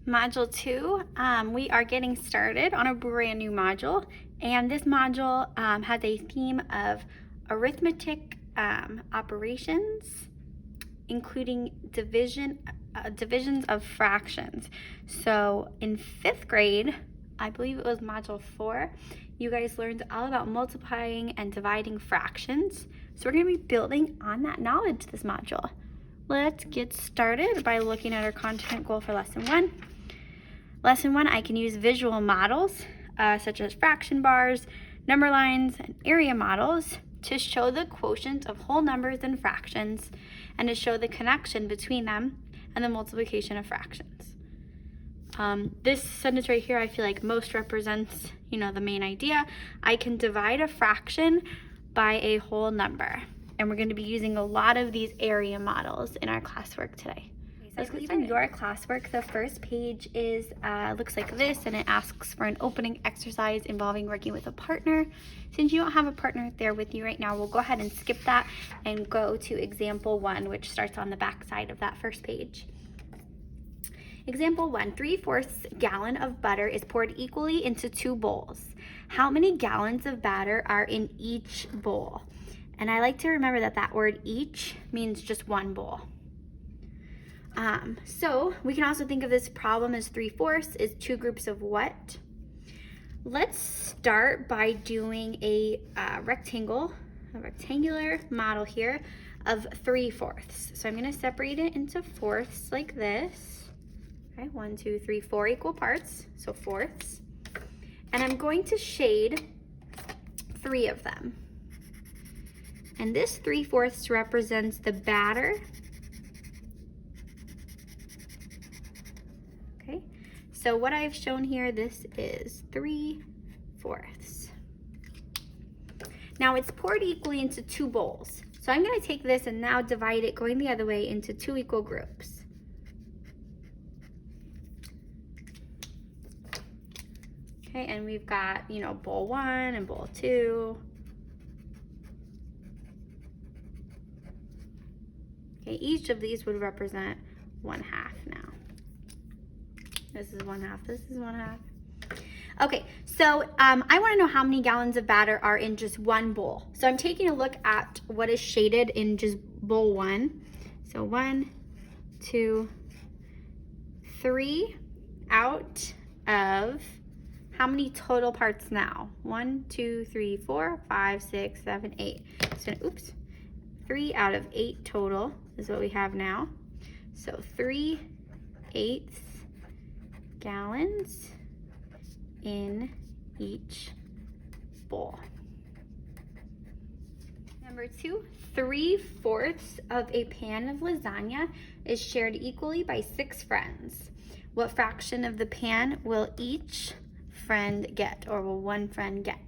Module 2, we are getting started on a brand new module, and this module has a theme of arithmetic operations, including divisions of fractions. So in 5th grade, I believe it was module 4, you guys learned all about multiplying and dividing fractions. So we're going to be building on that knowledge this module. Let's get started by looking at our content goal for lesson 1. Lesson 1, I can use visual models such as fraction bars, number lines, and area models to show the quotient of whole numbers and fractions and to show the connection between them and the multiplication of fractions. This sentence right here I feel like most represents, the main idea. I can divide a fraction by a whole number, and we're going to be using a lot of these area models in our classwork today. I believe in your classwork, the first page is looks like this, and it asks for an opening exercise involving working with a partner. Since you don't have a partner there with you right now, we'll go ahead and skip that and go to example 1, which starts on the back side of that first page. Example 1, 3/4 gallon of butter is poured equally into 2 bowls. How many gallons of batter are in each bowl? And I like to remember that word each means just one bowl. So we can also think of this problem as 3/4 is 2 groups of what? Let's start by doing a rectangular model here of 3/4. So I'm going to separate it into fourths like this. Okay, 1, 2, 3, 4 equal parts, so fourths. And I'm going to shade 3 of them. And this 3/4 represents the batter. So what I've shown here, this is 3/4. Now it's poured equally into 2 bowls. So I'm going to take this and now divide it going the other way into 2 equal groups. Okay, and we've got, bowl 1 and bowl 2. Okay, each of these would represent 1/2 now. This is 1/2, this is 1/2. Okay, so I want to know how many gallons of batter are in just one bowl. So I'm taking a look at what is shaded in just bowl 1. So 1, 2, 3 out of how many total parts now? 1, 2, 3, 4, 5, 6, 7, 8. So, 3 out of 8 total is what we have now. So 3/8 gallons in each bowl. Number 2, 3/4 of a pan of lasagna is shared equally by 6 friends. What fraction of the pan will each friend get, or will one friend get?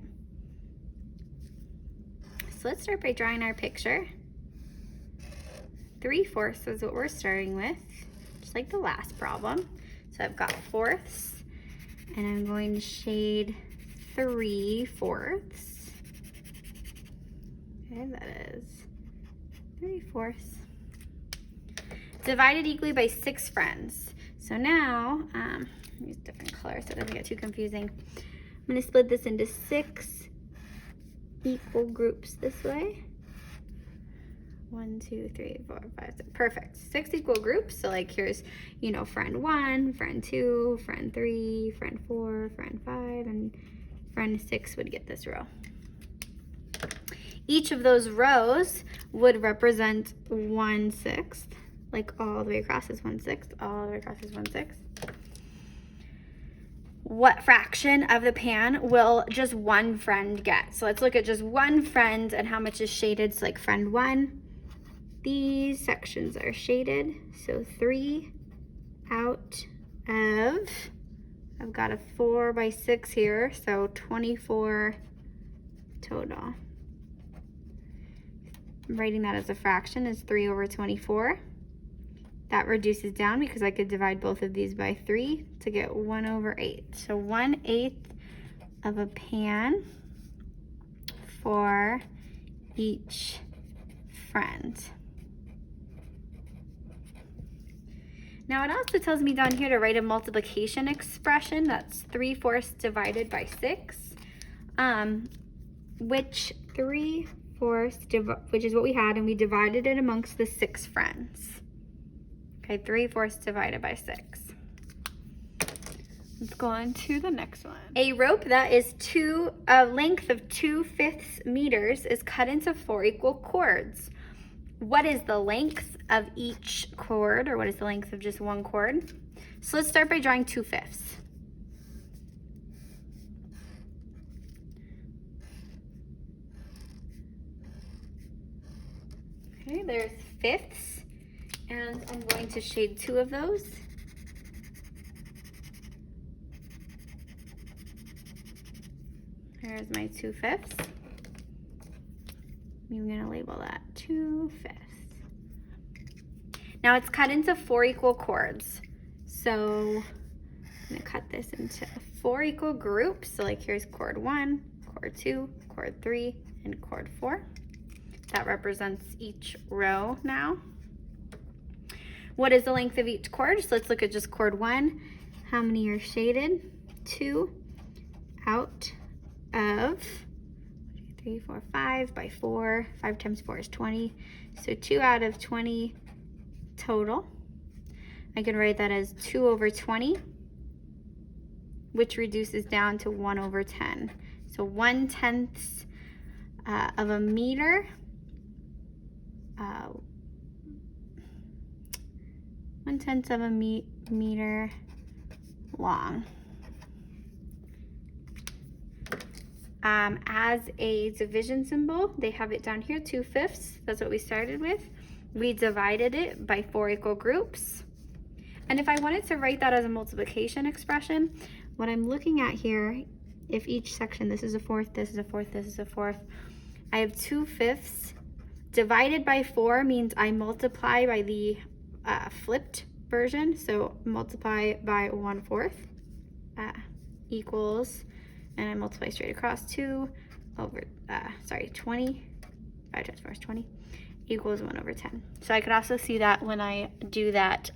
So let's start by drawing our picture. 3/4 is what we're starting with, just like the last problem. So I've got fourths, and I'm going to shade 3/4. Okay, that is 3/4. Divided equally by 6 friends. So now, use different colors so it doesn't get too confusing. I'm going to split this into 6 equal groups this way. 1, 2, 3, 4, 5, 6. Perfect. 6 equal groups. So like here's, friend 1, friend 2, friend 3, friend 4, friend 5, and friend 6 would get this row. Each of those rows would represent 1/6. Like all the way across is 1/6. All the way across is 1/6. What fraction of the pan will just one friend get? So let's look at just one friend and how much is shaded. So like friend 1. These sections are shaded, so 3 out of, I've got a 4/6 here, so 24 total. I'm writing that as a fraction is 3/24. That reduces down because I could divide both of these by 3 to get 1/8. So 1/8 of a pan for each friend. Now it also tells me down here to write a multiplication expression. That's 3/4 divided by 6, which 3/4, which is what we had, and we divided it amongst the 6 friends. Okay, 3/4 divided by 6. Let's go on to the next one. A rope that is a length of 2/5 meters is cut into 4 equal cords. What is the length of each cord, or what is the length of just one cord? So let's start by drawing 2/5. Okay, there's fifths, and I'm going to shade 2 of those. There's my 2/5. I'm gonna label that 2/5. Now it's cut into 4 equal cords. So I'm gonna cut this into 4 equal groups. So like here's cord 1, cord 2, cord 3, and cord 4. That represents each row now. What is the length of each cord? So let's look at just cord 1. How many are shaded? 2 out of 3, 4, 5 by 4. 5 times 4 is 20. So 2 out of 20 total. I can write that as 2 over 20, which reduces down to 1 over 10. So 1/10 of a meter. 1/10 of a meter long. As a division symbol, they have it down here, 2/5. That's what we started with. We divided it by 4 equal groups. And if I wanted to write that as a multiplication expression, what I'm looking at here, if each section, this is a fourth, this is a fourth, this is a fourth, I have 2/5. Divided by 4 means I multiply by the flipped version. So multiply by 1/4 equals, and I multiply straight across 2 over, 20, 5 times 4 is 20, equals 1 over 10. So I could also see that when I do that,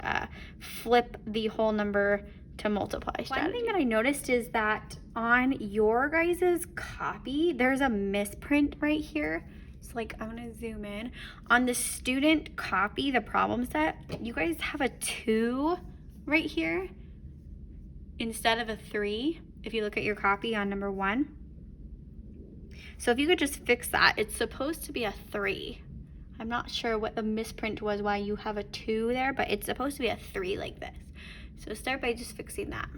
flip the whole number to multiply strategy. One thing that I noticed is that on your guys's copy, there's a misprint right here. So like, I'm gonna zoom in. On the student copy, the problem set, you guys have a 2 right here instead of a 3. If you look at your copy on number 1. So if you could just fix that, it's supposed to be a 3. I'm not sure what the misprint was, why you have a 2 there, but it's supposed to be a 3 like this. So start by just fixing that.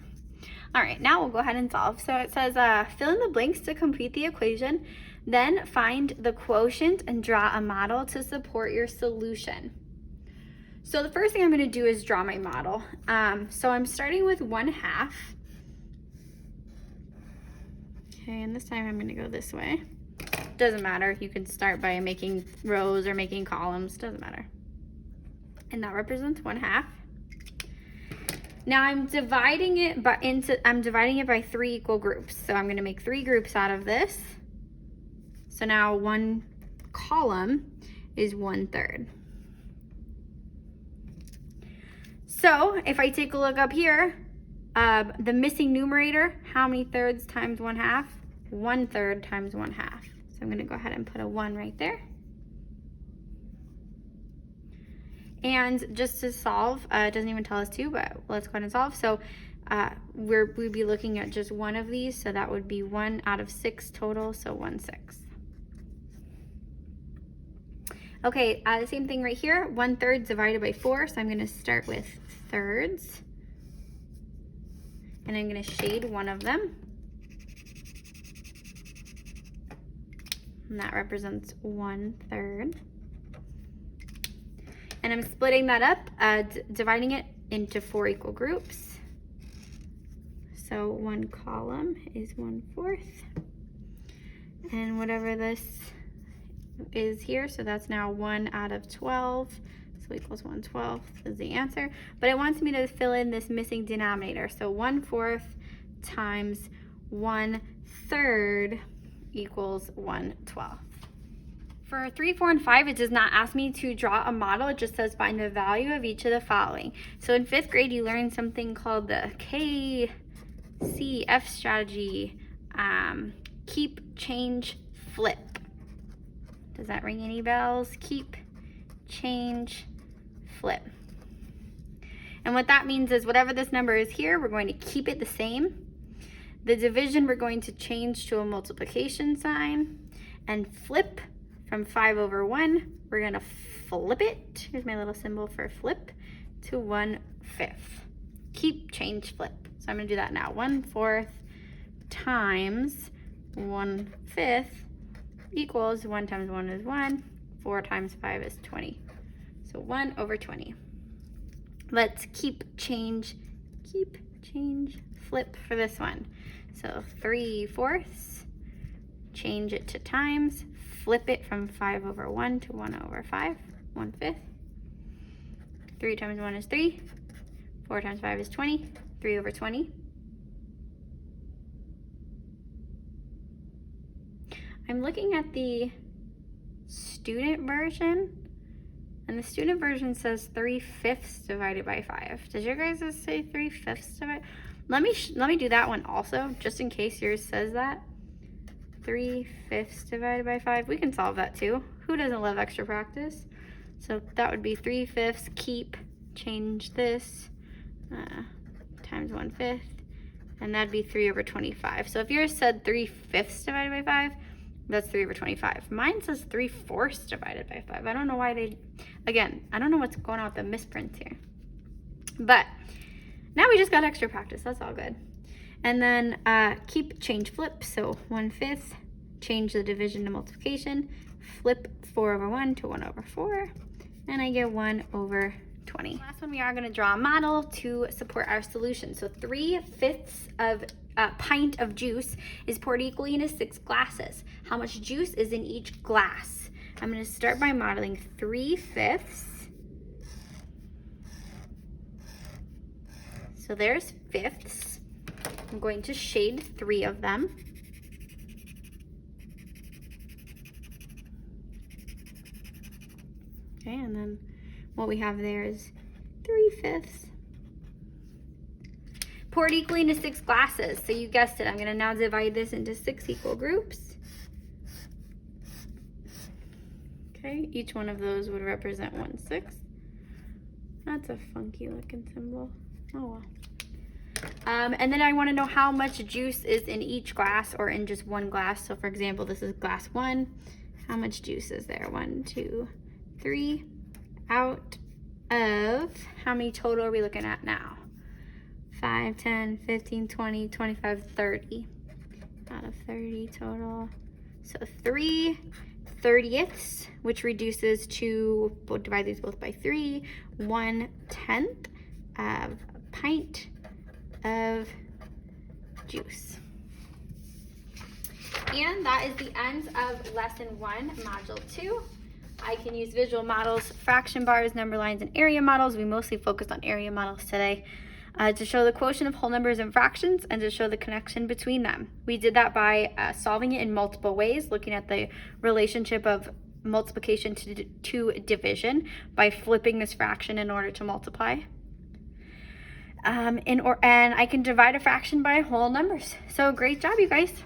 All right, now we'll go ahead and solve. So it says fill in the blanks to complete the equation, then find the quotient and draw a model to support your solution. So the first thing I'm gonna do is draw my model. So I'm starting with 1/2. Okay, and this time I'm gonna go this way. Doesn't matter, you can start by making rows or making columns, doesn't matter. And that represents 1/2. Now I'm dividing it by 3 equal groups. So I'm gonna make 3 groups out of this. So now one column is 1/3. So if I take a look up here, the missing numerator, how many thirds times 1/2? 1/3 times 1/2. So I'm gonna go ahead and put a 1 right there. And just to solve, it doesn't even tell us to, but let's go ahead and solve. So we'd be looking at just one of these, so that would be 1 out of 6 total, so 1/6. Okay, the same thing right here, 1/3 divided by 4, so I'm gonna start with thirds. And I'm gonna shade one of them. And that represents 1/3. And I'm splitting that up, dividing it into 4 equal groups. So one column is 1/4. And whatever this is here, so that's now 1 out of 12. So equals 1/12 is the answer. But it wants me to fill in this missing denominator. So 1/4 times 1/3 equals 1/12. For 3, 4, and 5, it does not ask me to draw a model. It just says find the value of each of the following. So in 5th grade, you learned something called the KCF strategy. Keep, change, flip. Does that ring any bells? Keep, change, flip. And what that means is whatever this number is here, we're going to keep it the same. The division, we're going to change to a multiplication sign. And flip, from 5/1, we're gonna flip it. Here's my little symbol for flip to 1/5. Keep, change, flip. So I'm gonna do that now. 1/4 times 1/5 equals 1 times 1 is 1. 4 times 5 is 20. So 1/20. Let's keep, change, flip for this one. So 3/4, change it to times, flip it from 5/1 to 1/5, 1/5. 3 times 1 is 3. 4 times 5 is 20, 3/20. I'm looking at the student version, and the student version says 3/5 divided by 5. Does your guys say 3/5 divided? Let me do that one also, just in case yours says that. 3/5 divided by 5. We can solve that too. Who doesn't love extra practice? So that would be 3/5, keep, change this, times 1/5, and that'd be 3/25. So if yours said 3/5 divided by 5, that's 3/25. Mine says 3/4 divided by 5. I don't know why again, I don't know what's going on with the misprints here. But now we just got extra practice, that's all good. And then keep, change, flip. So 1/5, change the division to multiplication, flip 4/1 to 1/4, and I get 1/20. Last one, we are gonna draw a model to support our solution. So 3/5 of a pint of juice is poured equally into 6 glasses. How much juice is in each glass? I'm gonna start by modeling 3/5. So there's fifths. I'm going to shade 3 of them. Okay, and then what we have there is 3/5. Poured equally into 6 glasses. So you guessed it, I'm gonna now divide this into 6 equal groups. Okay, each one of those would represent 1/6. That's a funky looking symbol. Oh well. And then I want to know how much juice is in each glass or in just one glass. So for example, this is glass 1. How much juice is there? 1, 2, 3 out of, how many total are we looking at now? 5, 10, 15, 20, 25, 30. Out of 30 total. So 3/30ths, which reduces to, we'll divide these both by 3, 1/10 of a pint of juice. And that is the end of lesson 1, module 2. I can use visual models, fraction bars, number lines, and area models. We mostly focused on area models today to show the quotient of whole numbers and fractions and to show the connection between them. We did that by solving it in multiple ways, looking at the relationship of multiplication to division by flipping this fraction in order to multiply. And I can divide a fraction by whole numbers. So great job, you guys.